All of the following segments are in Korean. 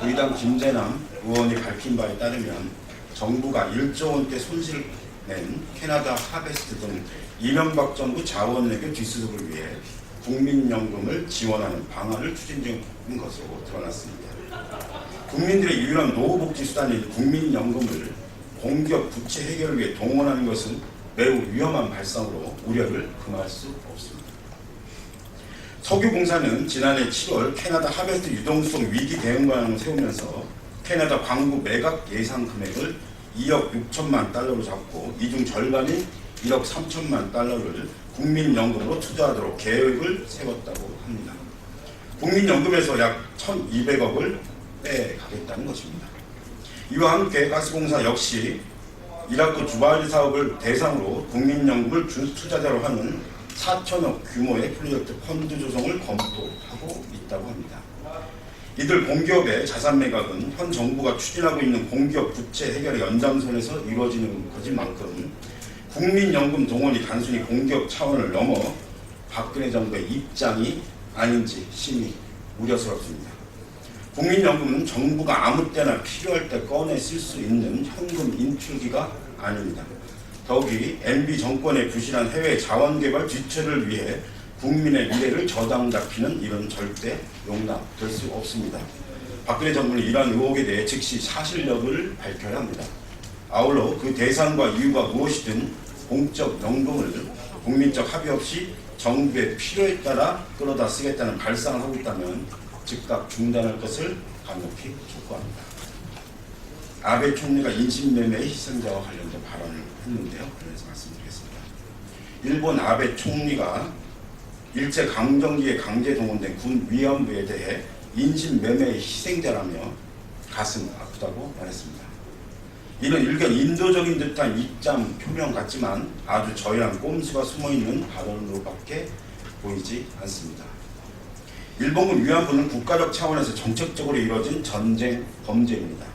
의당 김재남 의원이 밝힌 바에 따르면 정부가 1조 원대 손실을 낸 캐나다 하베스트 등 이명박 정부 자원외교 뒷수습을 위해 국민연금을 지원하는 방안을 추진 중인 것으로 드러났습니다. 국민들의 유일한 노후복지 수단인 국민연금을 공기업 부채 해결을 위해 동원하는 것은 매우 위험한 발상으로 우려를 금할 수 없습니다. 석유공사는 지난해 7월 캐나다 하베스트 유동성 위기 대응방안을 세우면서 캐나다 광부 매각 예상 금액을 2억 6천만 달러로 잡고 이 중 절반인 1억 3천만 달러를 국민연금으로 투자하도록 계획을 세웠다고 합니다. 국민연금에서 약 1,200억을 빼가겠다는 것입니다. 이와 함께 가스공사 역시 이라크 주바일 사업을 대상으로 국민연금을 투자자로 하는 4천억 규모의 프로젝트 펀드 조성을 검토하고 있다고 합니다. 이들 공기업의 자산 매각은 현 정부가 추진하고 있는 공기업 부채 해결의 연장선에서 이루어지는 것인 만큼 국민연금 동원이 단순히 공기업 차원을 넘어 박근혜 정부의 입장이 아닌지 심히 우려스럽습니다. 국민연금은 정부가 아무 때나 필요할 때 꺼내 쓸 수 있는 현금 인출기가 아닙니다. 더욱이 MB 정권의 부실한 해외 자원개발 지체를 위해 국민의 미래를 저당 잡히는 일은 절대 용납될 수 없습니다. 박근혜 정부는 이러한 의혹에 대해 즉시 사실력을 밝혀야 합니다. 아울러 그 대상과 이유가 무엇이든 공적 연금을 국민적 합의 없이 정부의 필요에 따라 끌어다 쓰겠다는 발상을 하고 있다면 즉각 중단할 것을 강력히 촉구합니다. 아베 총리가 인신매매의 희생자와 관련된 발언을 했는데요. 그래서 말씀드리겠습니다. 일본 아베 총리가 일제강점기에 강제 동원된 군 위안부에 대해 인신매매의 희생자라며 가슴 아프다고 말했습니다. 이는 일견 인도적인 듯한 입장 표명 같지만 아주 저열한 꼼수가 숨어있는 발언으로밖에 보이지 않습니다. 일본군 위안부는 국가적 차원에서 정책적으로 이루어진 전쟁 범죄입니다.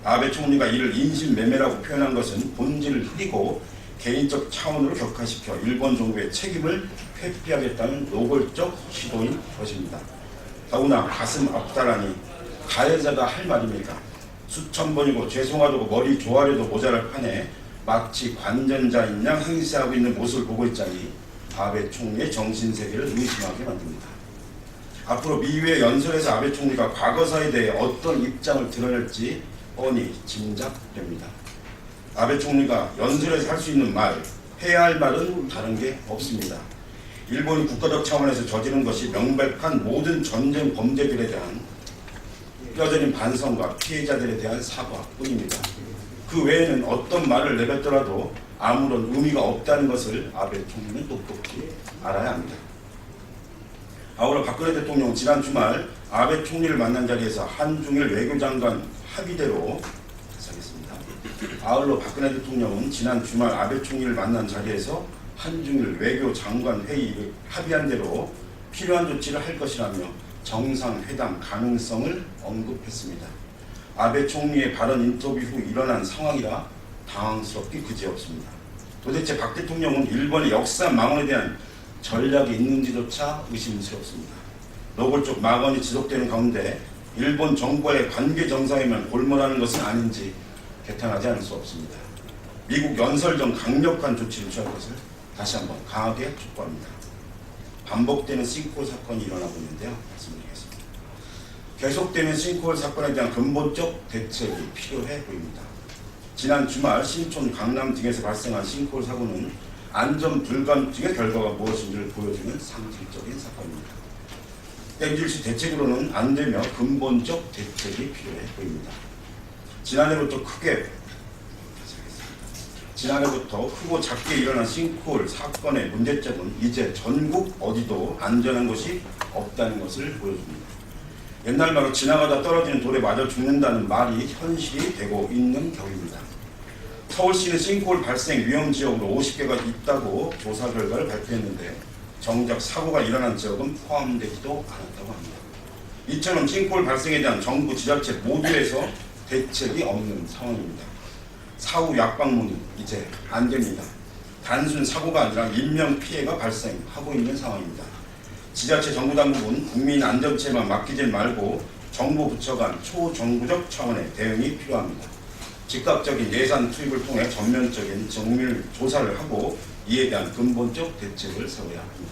아베 총리가 이를 인신매매라고 표현한 것은 본질을 흐리고 개인적 차원으로 격화시켜 일본 정부의 책임을 회피하겠다는 노골적 시도인 것입니다. 더구나 가슴 아프다라니 가해자가 할 말입니까? 수천 번이고 죄송하다고 머리 조아려도 모자랄 판에 마치 관전자인 양 행세하고 있는 모습을 보고 있자니 아베 총리의 정신세계를 의심하게 만듭니다. 앞으로 미위의 연설에서 아베 총리가 과거사에 대해 어떤 입장을 드러낼지 뻔히 짐작됩니다. 아베 총리가 연설에서 할 수 있는 말, 해야 할 말은 다른 게 없습니다. 일본이 국가적 차원에서 저지른 것이 명백한 모든 전쟁 범죄들에 대한 뼈저린 반성과 피해자들에 대한 사과뿐입니다. 그 외에는 어떤 말을 내뱉더라도 아무런 의미가 없다는 것을 아베 총리는 똑똑히 알아야 합니다. 아울러 박근혜 대통령 지난 주말 아베 총리를 만난 자리에서 한중일 외교장관 합의대로 하겠습니다. 아울러 박근혜 대통령은 지난 주말 아베 총리를 만난 자리에서 한중일 외교장관 회의를 합의한 대로 필요한 조치를 할 것이라며 정상회담 가능성을 언급했습니다. 아베 총리의 발언 인터뷰 후 일어난 상황이라 당황스럽기 그지없습니다. 도대체 박 대통령은 일본의 역사 망언에 대한 전략이 있는지조차 의심스럽습니다. 노골적 망언이 지속되는 가운데 일본 정부와의 관계 정상이면 골몰하는 것은 아닌지 개탄하지 않을 수 없습니다. 미국 연설 전 강력한 조치를 취할 것을 다시 한번 강하게 촉구합니다. 반복되는 싱크홀 사건이 일어나고 있는데요. 말씀드리겠습니다. 계속되는 싱크홀 사건에 대한 근본적 대책이 필요해 보입니다. 지난 주말 신촌, 강남 등에서 발생한 싱크홀 사고는 안전 불감증의 결과가 무엇인지를 보여주는 상징적인 사건입니다. 땡질시 대책으로는 안 되며 근본적 대책이 필요해 보입니다. 지난해부터 크고 작게 일어난 싱크홀 사건의 문제점은 이제 전국 어디도 안전한 곳이 없다는 것을 보여줍니다. 옛날 말로 지나가다 떨어지는 돌에 맞아 죽는다는 말이 현실이 되고 있는 격입니다. 서울시는 싱크홀 발생 위험 지역으로 50개가 있다고 조사 결과를 발표했는데 정작 사고가 일어난 지역은 포함되지도 않았다고 합니다. 이처럼 싱크홀 발생에 대한 정부 지자체 모두에서 대책이 없는 상황입니다. 사후 약방문은 이제 안 됩니다. 단순 사고가 아니라 인명피해가 발생하고 있는 상황입니다. 지자체 정부당국은 국민 안전체만 맡기지 말고 정부 부처 간 초정부적 차원의 대응이 필요합니다. 즉각적인 예산 투입을 통해 전면적인 정밀 조사를 하고 이에 대한 근본적 대책을 세워야 합니다.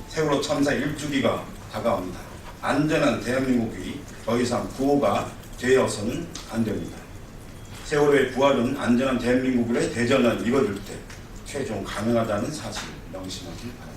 세월호 참사 1주기가 다가옵니다. 안전한 대한민국이 더 이상 구호가 되어서는 안 됩니다. 세월호의 부활은 안전한 대한민국의 대전을 이뤄줄 때 최종 가능하다는 사실을 명심하길 바랍니다.